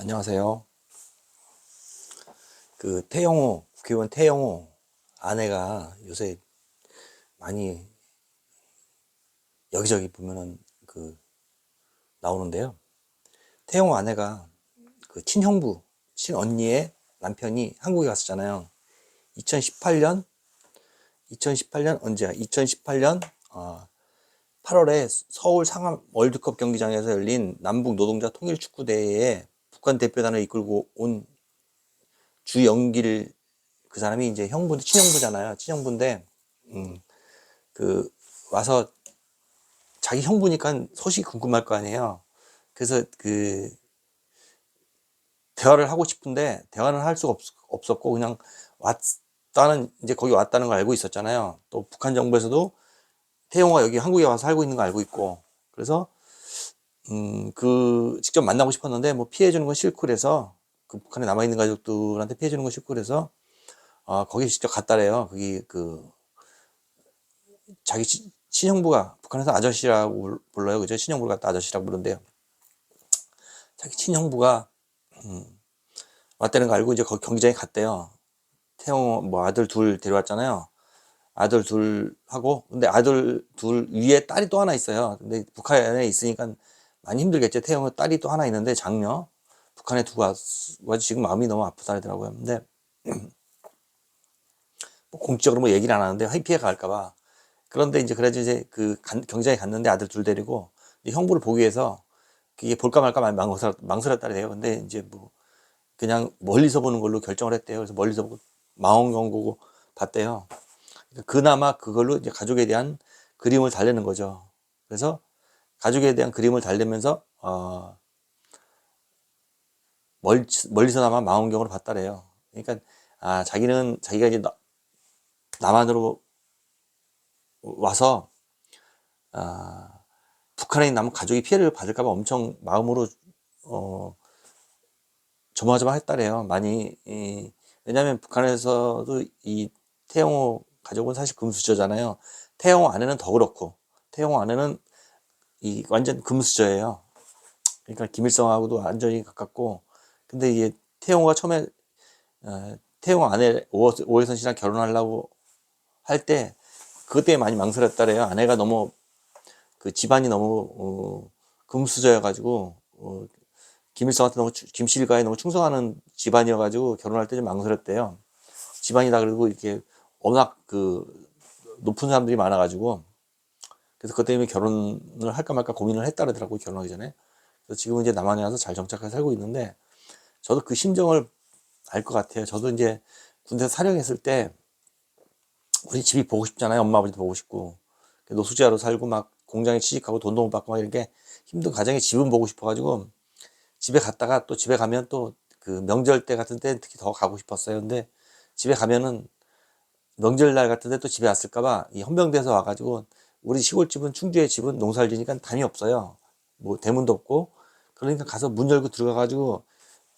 안녕하세요. 태영호, 국회의원 태영호 아내가 요새 많이 여기저기 보면은 나오는데요. 태영호 아내가 친형부, 친언니의 남편이 한국에 갔었잖아요. 2018년, 2018년 언제야? 2018년 8월에 서울 상암 월드컵 경기장에서 열린 남북 노동자 통일 축구대회에 북한 대표단을 이끌고 온 주영길, 그 사람이 이제 형부, 친형부잖아요. 친형부인데 그 와서 자기 형부니까 소식이 궁금할 거 아니에요. 그래서 대화를 하고 싶은데 대화는 할 수가 없었고 그냥 왔다는, 이제 거기 왔다는 걸 알고 있었잖아요. 또 북한 정부에서도 태용호가 여기 한국에 와서 살고 있는 거 알고 있고, 그래서 직접 만나고 싶었는데 뭐 피해 주는 건 싫고, 그래서 그 북한에 남아 있는 가족들한테 피해 주는 건 싫고, 그래서 거기 직접 갔다래요. 거기 자기 친형부가 북한에서 아저씨라고 불러요. 그죠? 친형부를 갖다 아저씨라고 부른대요. 자기 친형부가 왔다는 거 알고 이제 거기 경기장에 갔대요. 태영 뭐 아들 둘 데려왔잖아요. 아들 둘 하고, 근데 아들 둘 위에 딸이 또 하나 있어요. 근데 북한에 있으니까 많이 힘들겠죠. 태영은 딸이 또 하나 있는데 장녀, 북한에 두고 와서 지금 마음이 너무 아프다 하더라고요. 근데 뭐 공식적으로 뭐 얘기를 안 하는데 피해가 갈까봐. 그런데 이제 그래서 이제 경기장에 갔는데 아들 둘 데리고 형부를 보기 위해서 그게 볼까 말까 망설였다래요. 근데 이제 뭐 그냥 멀리서 보는 걸로 결정을 했대요. 그래서 멀리서 보고 망원경 보고 봤대요. 그나마 그걸로 이제 가족에 대한 그림을 달래는 거죠. 그래서 가족에 대한 그림을 달래면서 멀리서나마 망원경으로 봤다래요. 그러니까 자기가 이제 남한으로 와서 북한에 남은 가족이 피해를 받을까봐 엄청 마음으로 조마조마했다래요. 많이. 왜냐하면 북한에서도 이 태영호 가족은 사실 금수저잖아요. 태영호 아내는 더 그렇고, 태영호 아내는 이 완전 금수저예요. 그러니까 김일성하고도 완전히 가깝고. 근데 이게 태영호가 처음에 태영호 아내 오해선 씨랑 결혼하려고 할 때 그것 때문에 많이 망설였다래요. 아내가 너무 집안이 너무 금수저여가지고 김일성한테 김씨 일가에 너무 충성하는 집안이어가지고 결혼할 때 좀 망설였대요. 집안이다 그래도 이렇게 워낙 높은 사람들이 많아가지고, 그래서 그것 때문에 결혼을 할까 말까 고민을 했다 그러더라고요. 결혼하기 전에. 그래서 지금은 이제 남한에 와서 잘 정착해서 살고 있는데, 저도 그 심정을 알 것 같아요. 저도 이제 군대에서 사령했을 때 우리 집이 보고 싶잖아요. 엄마 아버지도 보고 싶고, 노숙자로 살고 막 공장에 취직하고 돈도 못 받고 막 이렇게 힘든 가정에 집은 보고 싶어가지고 집에 갔다가 또 집에 가면 또 명절 때 같은 때 특히 더 가고 싶었어요. 근데 집에 가면은 명절날 같은 데 또 집에 왔을까봐 이 헌병대에서 와가지고, 우리 시골집은 충주의 집은 농사를 지니까 담이 없어요. 뭐 대문도 없고. 그러니까 가서 문 열고 들어가가지고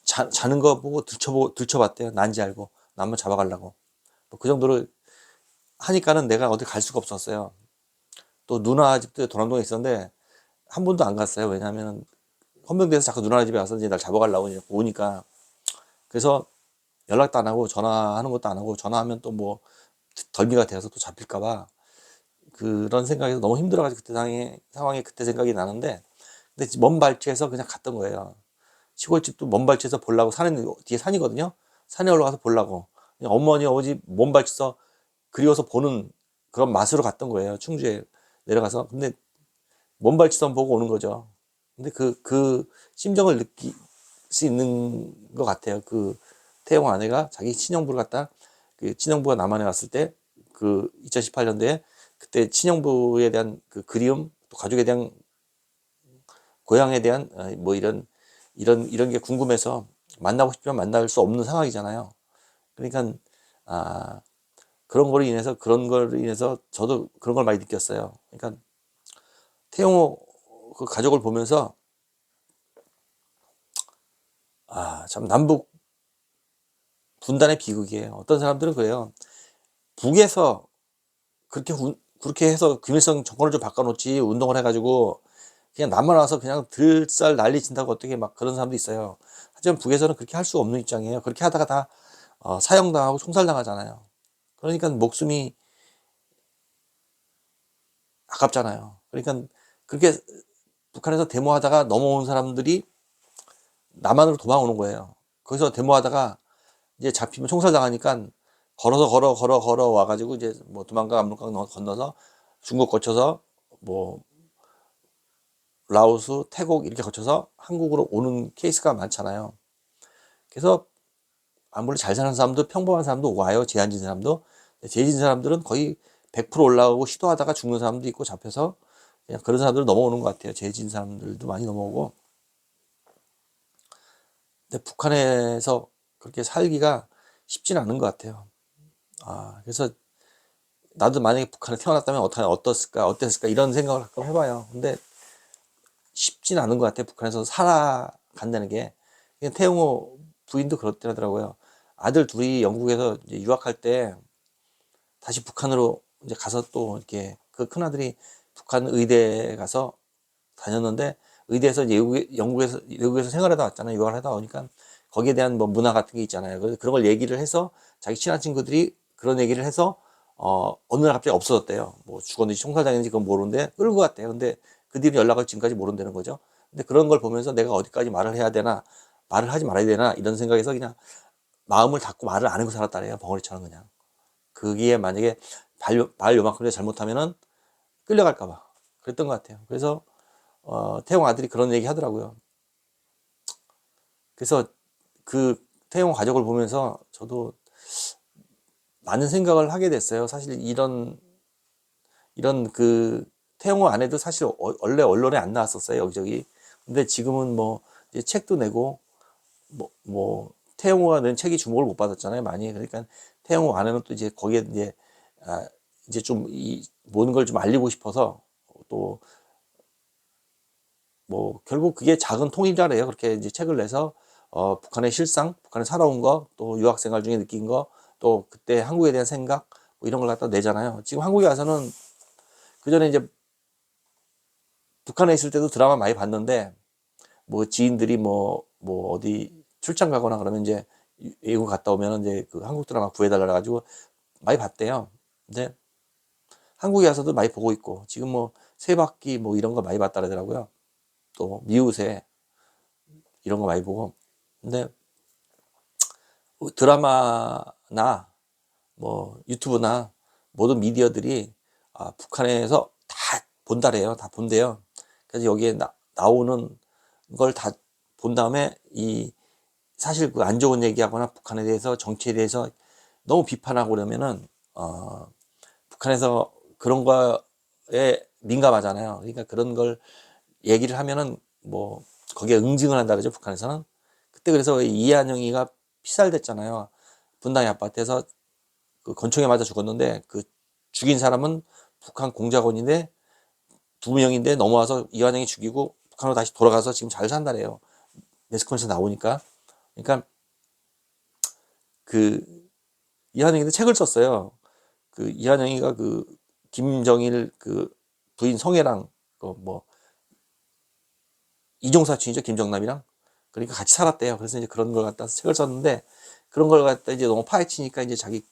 자는 거 보고 들춰봤대요. 난지 알고 나 한번 잡아가려고. 뭐그 정도로 하니까는 내가 어디 갈 수가 없었어요. 또 누나 집도 도남동에 있었는데 한 번도 안 갔어요. 왜냐하면 헌병대에서 자꾸 누나 집에 와서 이제 날 잡아가려고 오니까. 그래서 연락도 안 하고 전화하는 것도 안 하고, 전화하면 또 뭐 덜미가 되어서 또 잡힐까봐 그런 생각에서 너무 힘들어가지고 그때 상황에 그때 생각이 나는데, 근데 먼 발치에서 그냥 갔던 거예요. 시골집도 먼 발치에서 보려고, 산에 뒤에 산이거든요. 산에 올라가서 보려고 그냥 어머니 아버지 먼 발치에서 그리워서 보는 그런 맛으로 갔던 거예요. 충주에 내려가서. 근데 먼 발치선 보고 오는 거죠. 근데 그 심정을 느낄 수 있는 것 같아요. 태영 아내가 자기 친형부를 갖다, 친형부가 남한에 왔을 때 2018년도에 그때 친형부에 대한 그리움, 또 가족에 대한, 고향에 대한 뭐 이런 게 궁금해서 만나고 싶지만 만날 수 없는 상황이잖아요. 그러니까 아 그런 거로 인해서 저도 그런 걸 많이 느꼈어요. 그러니까 태용호 그 가족을 보면서 참 남북 분단의 비극이에요. 어떤 사람들은 그래요. 북에서 그렇게 해서 김일성 정권을 좀 바꿔놓지, 운동을 해가지고 그냥 남만 와서 그냥 들쌀 난리 친다고 어떻게 막 그런 사람도 있어요. 하지만 북에서는 그렇게 할 수 없는 입장이에요. 그렇게 하다가 다 사형당하고 총살당하잖아요. 그러니까 목숨이 아깝잖아요. 그러니까 그렇게 북한에서 데모하다가 넘어온 사람들이 남한으로 도망오는 거예요. 거기서 데모하다가 이제 잡히면 총살당하니까 걸어 와가지고 이제 뭐 두만강 압록강 건너서 중국 거쳐서 뭐 라오스, 태국 이렇게 거쳐서 한국으로 오는 케이스가 많잖아요. 그래서 아무리 잘 사는 사람도 평범한 사람도 와요. 죄 안 진 사람도. 죄 진 사람들은 거의 100% 올라오고 시도하다가 죽는 사람도 있고 잡혀서 그냥 그런 사람들 넘어오는 것 같아요. 죄 진 사람들도 많이 넘어오고. 근데 북한에서 그렇게 살기가 쉽지는 않은 것 같아요. 그래서 나도 만약에 북한에 태어났다면 어땠을까 이런 생각을 가끔 해봐요. 근데 쉽진 않은 것 같아요. 북한에서 살아간다는 게. 태영호 부인도 그렇더라고요. 아들 둘이 영국에서 이제 유학할 때 다시 북한으로 이제 가서 또 이렇게 그 큰아들이 북한 의대에 가서 다녔는데 의대에서 이제 외국에서 생활하다 왔잖아요. 유학을 하다 오니까 거기에 대한 뭐 문화 같은 게 있잖아요. 그래서 그런 걸 얘기를 해서 자기 친한 친구들이 그런 얘기를 해서 어느 날 갑자기 없어졌대요. 뭐 죽었는지 총살당했는지 그건 모르는데 끌고 갔대요. 근데 그 뒤로 연락을 지금까지 모른다는 거죠. 근데 그런 걸 보면서 내가 어디까지 말을 해야 되나 말을 하지 말아야 되나 이런 생각에서 그냥 마음을 닫고 말을 안 하고 살았다래요. 벙어리처럼 그냥. 그게 만약에 발 요만큼이라도 잘못하면은 끌려갈까봐 그랬던 것 같아요. 그래서 태용 아들이 그런 얘기 하더라고요. 그래서 그 태용 가족을 보면서 저도 많은 생각을 하게 됐어요. 사실 이런 그 태용호 아내도 사실 원래 언론에 안 나왔었어요. 여기저기. 근데 지금은 뭐 이제 책도 내고 태용호가 낸 책이 주목을 못 받았잖아요. 많이. 그러니까 태용호 아내는 또 이제 거기에 이제 좀 이 모든 걸 좀 알리고 싶어서 또 뭐 결국 그게 작은 통일자래요. 그렇게 이제 책을 내서 북한의 실상, 북한에 살아온 거, 또 유학생활 중에 느낀 거, 또 그때 한국에 대한 생각 뭐 이런 걸 갖다 내잖아요. 지금 한국에 와서는 그 전에 이제 북한에 있을 때도 드라마 많이 봤는데 뭐 지인들이 뭐 어디 출장 가거나 그러면 이제 외국 갔다 오면 이제 그 한국 드라마 구해달라 가지고 많이 봤대요. 근데 한국에 와서도 많이 보고 있고 지금 뭐 세바퀴 뭐 이런 거 많이 봤다 그러더라고요. 또 미우새 이런 거 많이 보고. 근데 드라마나 뭐 유튜브나 모든 미디어들이 북한에서 다 본다래요. 다 본대요. 그래서 여기에 나오는 걸 다 본 다음에 사실 그 안 좋은 얘기하거나 북한에 대해서 정치에 대해서 너무 비판하고 그러면은 북한에서 그런 거에 민감하잖아요. 그러니까 그런 걸 얘기를 하면은 뭐 거기에 응징을 한다 그러죠. 북한에서는. 그때 그래서 이한영이가 피살됐잖아요. 분당의 아파트에서 그 권총에 맞아 죽었는데 그 죽인 사람은 북한 공작원인데 2명인데 넘어와서 이한영이 죽이고 북한으로 다시 돌아가서 지금 잘 산다래요. 매스컴에서 나오니까. 그러니까 그 이한영이도 책을 썼어요. 그 이한영이가 그 김정일 그 부인 성애랑 그뭐 이종 사촌이죠. 김정남이랑. 그러니까 같이 살았대요. 그래서 이제 그런 걸 갖다 책을 썼는데 그런 걸 갖다 이제 너무 파헤치니까 이제 자기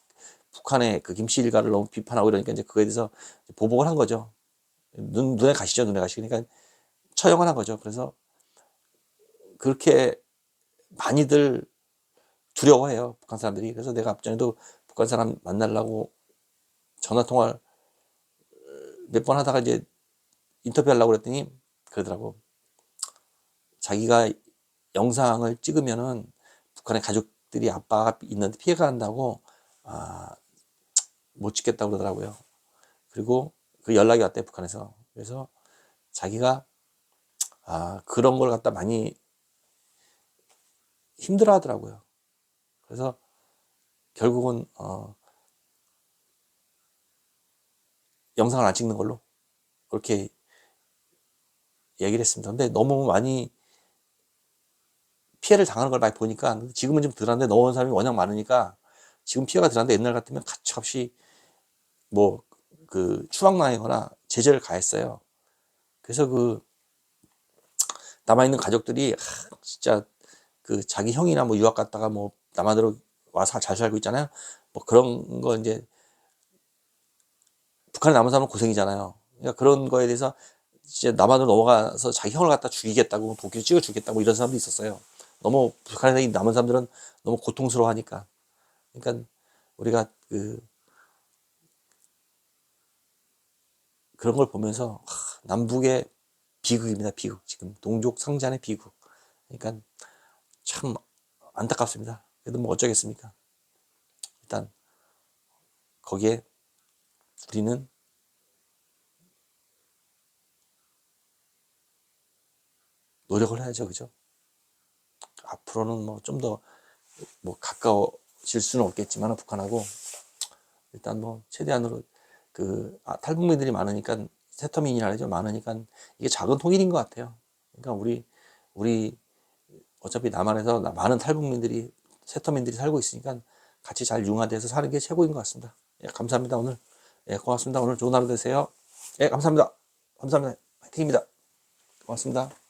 북한의 그 김씨 일가를 너무 비판하고 그러니까 이제 그거에 대해서 보복을 한 거죠. 눈에 가시죠. 눈에 가시. 그러니까 처형을 한 거죠. 그래서 그렇게 많이들 두려워해요. 북한 사람들이. 그래서 내가 앞전에도 북한 사람 만나려고 전화 통화를 몇 번 하다가 이제 인터뷰하려고 그랬더니 그러더라고. 자기가 영상을 찍으면은 북한의 가족들이 아빠가 있는데 피해가 난다고 못 찍겠다고 그러더라고요. 그리고 그 연락이 왔대요. 북한에서. 그래서 자기가 그런 걸 갖다 많이 힘들어 하더라고요. 그래서 결국은 영상을 안 찍는 걸로 그렇게 얘기를 했습니다. 근데 너무 많이 피해를 당하는 걸 많이 보니까 지금은 좀 덜한데 넘어온 사람이 워낙 많으니까 지금 피해가 덜한데 옛날 같으면 가차없이 뭐 그 추방당하거나 제재를 가했어요. 그래서 그 남아있는 가족들이 진짜 그 자기 형이나 뭐 유학 갔다가 뭐 남한으로 와서 잘 살고 있잖아요. 뭐 그런 거 이제 북한에 남은 사람은 고생이잖아요. 그러니까 그런 거에 대해서 진짜 남한으로 넘어가서 자기 형을 갖다 죽이겠다고 도끼를 찍어 주겠다고 이런 사람도 있었어요. 너무 북한에 남은 사람들은 너무 고통스러워하니까. 그러니까 우리가 그런 걸 보면서 남북의 비극입니다. 비극. 지금 동족 상잔의 비극. 그러니까 참 안타깝습니다. 그래도 뭐 어쩌겠습니까? 일단 거기에 우리는 노력을 해야죠. 그죠? 앞으로는 뭐 좀 더 뭐 가까워질 수는 없겠지만 북한하고 일단 뭐 최대한으로 탈북민들이 많으니까 세터민이라 하죠. 많으니까 이게 작은 통일인 것 같아요. 그러니까 우리 어차피 남한에서 많은 탈북민들이 세터민들이 살고 있으니까 같이 잘 융화돼서 사는 게 최고인 것 같습니다. 예, 감사합니다. 오늘 예, 고맙습니다. 오늘 좋은 하루 되세요. 예, 감사합니다. 감사합니다. 화이팅입니다. 고맙습니다.